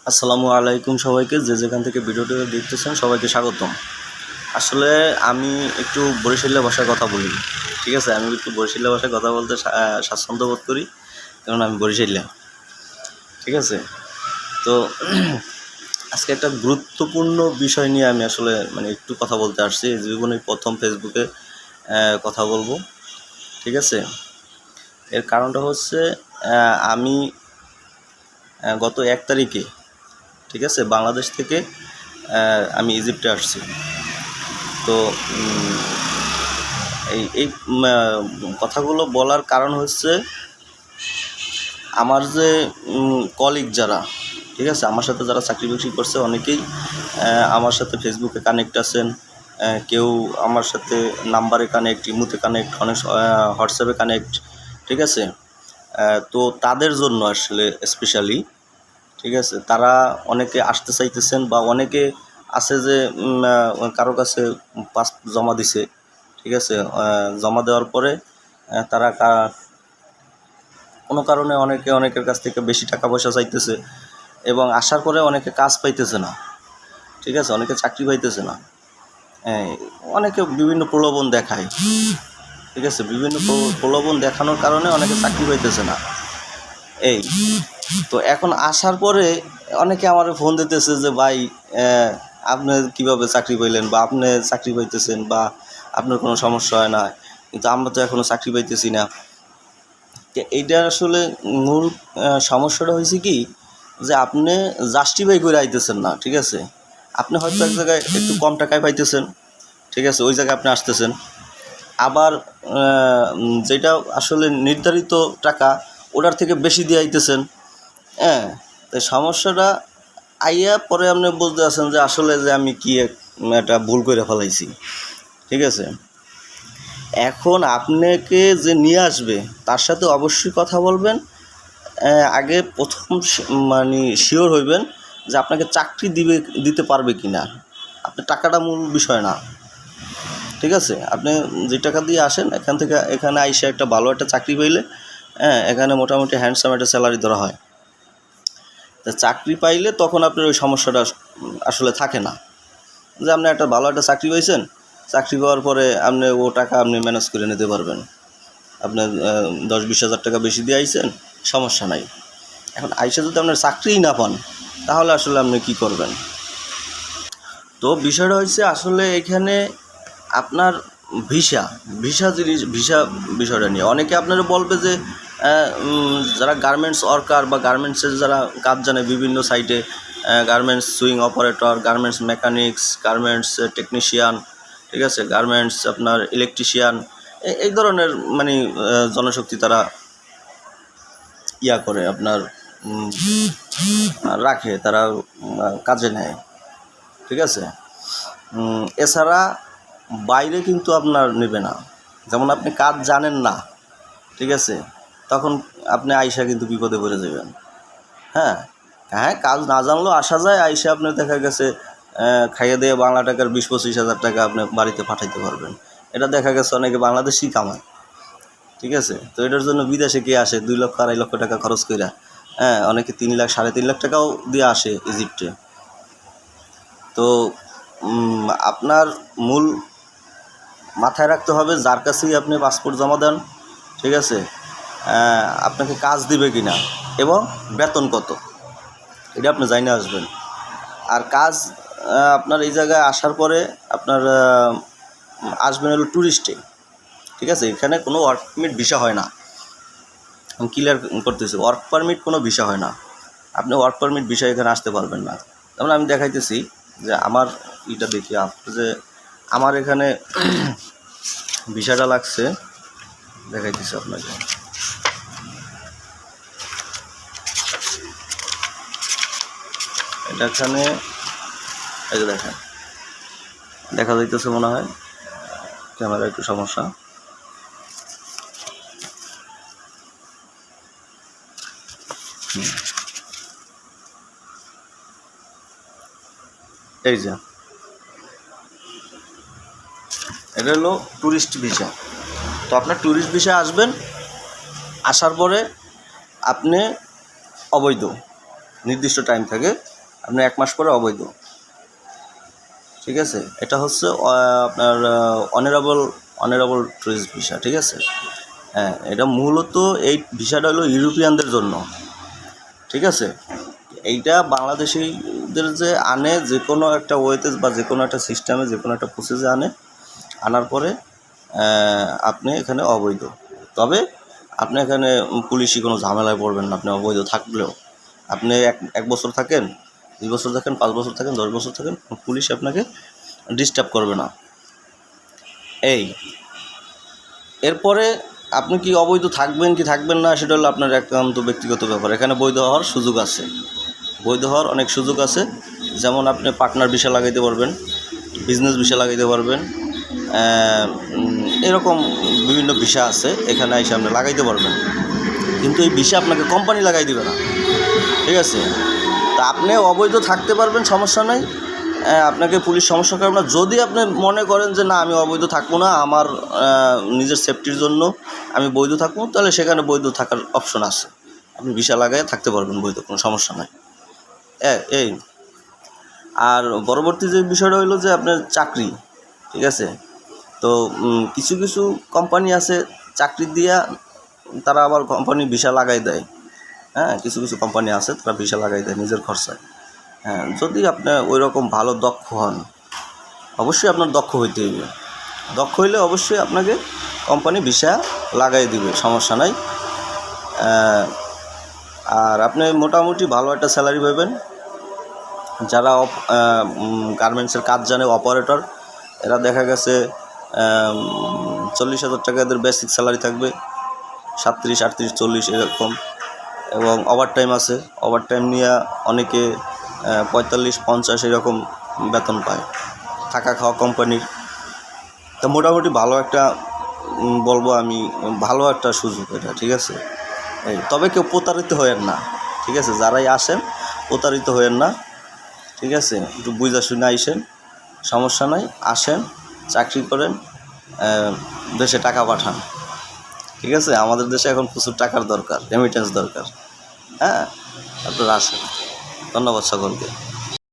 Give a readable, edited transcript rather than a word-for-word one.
আসসালামু আলাইকুম সবাইকে, যে যেখান থেকে ভিডিওটি দেখতেছেন সবাইকে স্বাগতম। আসলে আমি একটু বরিশালের ভাষায় কথা বলি, ঠিক আছে। আমি একটু বরিশালের ভাষায় কথা বলতে স্বাচ্ছন্দ্য বোধ করি, কারণ আমি বরিশালিয়া, ঠিক আছে। তো আজকে একটা গুরুত্বপূর্ণ বিষয় নিয়ে আমি আসলে একটু কথা বলতে আসছি। জীবনে প্রথম ফেসবুকে কথা বলবো, ঠিক আছে। এর কারণটা হচ্ছে আমি গত 1 তারিখে, ঠিক আছে, বাংলাদেশ থেকে আমি ইজিপ্টে আসছি। তো এই কথাগুলো বলার কারণ হচ্ছে আমার যে কলিগ যারা, ঠিক আছে, আমার সাথে যারা চাকরি বাকরি করছে, অনেকেই আমার সাথে ফেসবুকে কানেক্ট আছেন, কেউ আমার সাথে নাম্বারে কানেক্ট, ইমুতে কানেক্ট, অনেক হোয়াটসঅ্যাপে কানেক্ট, ঠিক আছে। তো তাদের জন্য আসলে স্পেশালি, ঠিক আছে, তারা অনেকে আসতে চাইতেছেন, বা অনেকে আছে যে কারো কাছে পাসপোর্ট জমা দিছে, ঠিক আছে। জমা দেওয়ার পরে তারা কোনো কারণে অনেকের কাছ থেকে বেশি টাকা পয়সা চাইতেছে, এবং আসার পরে অনেকে কাজ পাইতেছে না, ঠিক আছে, অনেকে চাকরি পাইতেছে না। অনেকে বিভিন্ন প্রলোভন দেখায়, ঠিক আছে, বিভিন্ন প্রলোভন দেখানোর কারণে অনেকে চাকরি পাইতেছে না। এই তো এখন আসার পরে অনেকে আমার ফোন দিতেছে যে ভাই, আপনি কীভাবে চাকরি পাইলেন, বা আপনি চাকরি পাইতেছেন, বা আপনার কোনো সমস্যা হয় না, কিন্তু আমরা তো এখনও চাকরি পাইতেছি না। এইটা আসলে মূল সমস্যাটা হয়েছে কি, যে আপনি জাস্টিফাই করে আইতেছেন না, ঠিক আছে। আপনি হয়তো এক জায়গায় একটু কম টাকায় পাইতেছেন, ঠিক আছে, ওই জায়গায় আপনি আসতেছেন। আবার যেটা আসলে নির্ধারিত টাকা, ওটার থেকে বেশি দিয়ে আইতেছেন। তাই সমস্যাটা আইয়া পরে আপনি বলতে আছেন যে আসলে যে আমি কি একটা ভুল করে ফেলাইছি, ঠিক আছে। এখন আপনাকে যে নিয়ে আসবে তার সাথে অবশ্যই কথা বলবেন। আগে প্রথম শিওর হইবেন যে আপনাকে চাকরি দিতে পারবে কি না। আপনার টাকাটা মূল বিষয় না, ঠিক আছে। আপনি যে টাকা দিয়ে আসেন, এখানে আইসা একটা ভালো একটা চাকরি পাইলে, এখানে মোটামুটি হ্যান্ডসাম একটা স্যালারি ধরা হয়। তা চাকরি পাইলে তখন আপনার ওই সমস্যাটা আসলে থাকে না, যে আপনি একটা ভালো একটা চাকরি পাইছেন, চাকরি পাওয়ার পরে আপনি ও টাকা আপনি ম্যানেজ করে নিতে পারবেন। আপনার 10-20 হাজার টাকা বেশি দিয়ে আইছেন, সমস্যা নাই। এখন আইসা যদি আপনার চাকরিই না পান, তাহলে আসলে আপনি কী করবেন। তো বিষয়টা হচ্ছে আসলে এখানে আপনার ভিসা বিষয়টা নিয়ে অনেকে আপনারা বলবে যে যারা গার্মেন্টস ওয়ার্কার বা গার্মেন্টসের যারা কাজ জানে বিভিন্ন সাইটে, garments swing operator, garments mechanics, garments technician, ঠিক আছে, গার্মেন্টস আপনার ইলেকট্রিশিয়ান, এই ধরনের জনশক্তি তারা করে আপনার রাখে, তারা কাজে নেয়, ঠিক আছে। এছাড়া বাইরে কিন্তু আপনার নেবে না। যেমন আপনি কাজ জানেন না, ঠিক আছে, তখন আপনি আইসা কিন্তু বিপদে পড়ে যাবেন। হ্যাঁ, কাজ না জানলেও আসা যায়, আইসা আপনি দেখা গেছে খাইয়ে দিয়ে বাংলা টাকার 20-25 হাজার টাকা আপনি বাড়িতে পাঠাইতে পারবেন। এটা দেখা গেছে অনেকে বাংলাদেশি কামায়, ঠিক আছে। তো এটার জন্য বিদেশে কে আসে 2 লক্ষ 2.5 লক্ষ টাকা খরচ করে, অনেকে 3 লাখ 3.5 লাখ টাকাও দিয়ে আসে ইজিপ্টে। তো আপনার মূল মাথায় রাখতে হবে, যার কাছেই আপনি পাসপোর্ট জমা দেন, ঠিক আছে, আপনাকে কাজ দিবে কি না এবং বেতন কত, এটা আপনি জানিয়ে আসবেন। আর কাজ আপনার এই জায়গায় আসার পরে আপনার আসবেন হলো ট্যুরিস্টে, ঠিক আছে। এখানে কোনো ওয়ার্ক পারমিট ভিসা হয় না, আমি ক্লিয়ার করতেছি, ওয়ার্ক পারমিট কোনো ভিসা হয় না। আপনি ওয়ার্ক পারমিট ভিসা এখানে আসতে পারবেন না। যেমন আমি দেখাইতেছি যে আমার এটা দেখি, যে আমার এখানে ভিসাটা লাগছে, দেখাইতেছি আপনাকে। এটা এখানে এই যে দেখেন, দেখা যাইতেছে মনে হয়, ক্যামেরা একটু সমস্যা। এই যে এটা হলো ট্যুরিস্ট ভিসা। তো আপনার ট্যুরিস্ট ভিসা আসবেন, আসার পরে আপনি অবৈধ নির্দিষ্ট টাইম থাকে আপনি 1 মাস পরে অবৈধ। ঠিক আছে, এটা হচ্ছে আপনার অনারেবল ট্যুরিস্ট ভিসা। ঠিক আছে, হ্যাঁ, এটা মূলত এই ভিসাটা হলো ইউরোপিয়ানদের জন্য। ঠিক আছে, এইটা বাংলাদেশিদের যে আনে যে কোনো একটা ওয়েতে বা যে কোনো একটা সিস্টেমে যে কোনো একটা প্রসেসে আনার পরে আপনি এখানে অবৈধ। তবে আপনি এখানে পুলিশি কোনো ঝামেলায় পড়বেন না। আপনি অবৈধ থাকলেও আপনি এক বছর থাকেন, 2 বছর থাকেন, 5 বছর থাকেন, 10 বছর থাকেন, পুলিশ আপনাকে ডিস্টার্ব করবে না। এরপরে আপনি কি অবৈধ থাকবেন কি থাকবেন না সেটা হলো আপনার একান্ত ব্যক্তিগত ব্যাপার। এখানে বৈধ হওয়ার সুযোগ আছে, বৈধ হওয়ার অনেক সুযোগ আছে। যেমন আপনি পার্টনার ভিসা লাগাইতে পারবেন, বিজনেস ভিসা লাগাইতে পারবেন, এরকম বিভিন্ন ভিসা আছে, এখানে এসে আপনি লাগাইতে পারবেন। কিন্তু এই ভিসা আপনাকে কোম্পানি লাগাই দিবে না। ঠিক আছে, তা আপনি অবৈধ থাকতে পারবেন, সমস্যা নাই, আপনাকে পুলিশ সমস্যা করবে না। যদি আপনি মনে করেন যে না আমি অবৈধ থাকবো না, আমার নিজের সেফটির জন্য আমি বৈধ থাকবো, তাহলে সেখানে বৈধ থাকার অপশন আছে, আপনি ভিসা লাগাই থাকতে পারবেন বৈধ, কোনো সমস্যা নাই। এই আর পরবর্তী যে বিষয়টা হইলো যে আপনার চাকরি। ঠিক আছে, তো কিছু কিছু কোম্পানি আছে চাকরি দিয়া তারা আবার কোম্পানি ভিসা লাগাই দেয়। হ্যাঁ, কিছু কিছু কোম্পানি আছে তারা ভিসা লাগাই দেয় নিজের খরচায়। হ্যাঁ, যদি আপনি ওই রকম ভালো দক্ষ হন, অবশ্যই আপনার দক্ষ হইতে হইবে। দক্ষ হইলে অবশ্যই আপনাকে কোম্পানি ভিসা লাগাই দিবে, সমস্যা নাই। আর আপনি মোটামুটি ভালো একটা স্যালারি পাবেন। যারা গার্মেন্টসের কাজ জানে, অপারেটর, এরা দেখা গেছে 40,000 টাকা এদের বেসিক স্যালারি থাকবে, 37, 38, 40 এরকম। এবং ওভারটাইম আছে, ওভারটাইম নিয়ে অনেকে 45, 50 এরকম বেতন পায়, থাকা খাওয়া কোম্পানির। তা মোটামুটি ভালো একটা বলবো আমি, ভালো একটা সুযোগ এটা। ঠিক আছে, তবে কেউ প্রতারিত হয়েন না। ঠিক আছে, যারাই আসেন প্রতারিত হয়েন না। ঠিক আছে, একটু বুঝা শুনে আইসেন, সমস্যা নাই, আসেন, চাকরি করেন, দেশে টাকা পাঠান। ঠিক আছে, আমাদের দেশে এখন প্রচুর টাকার দরকার, রেমিটেন্স দরকার। হ্যাঁ, আপনারা আসেন। ধন্যবাদ সকলকে।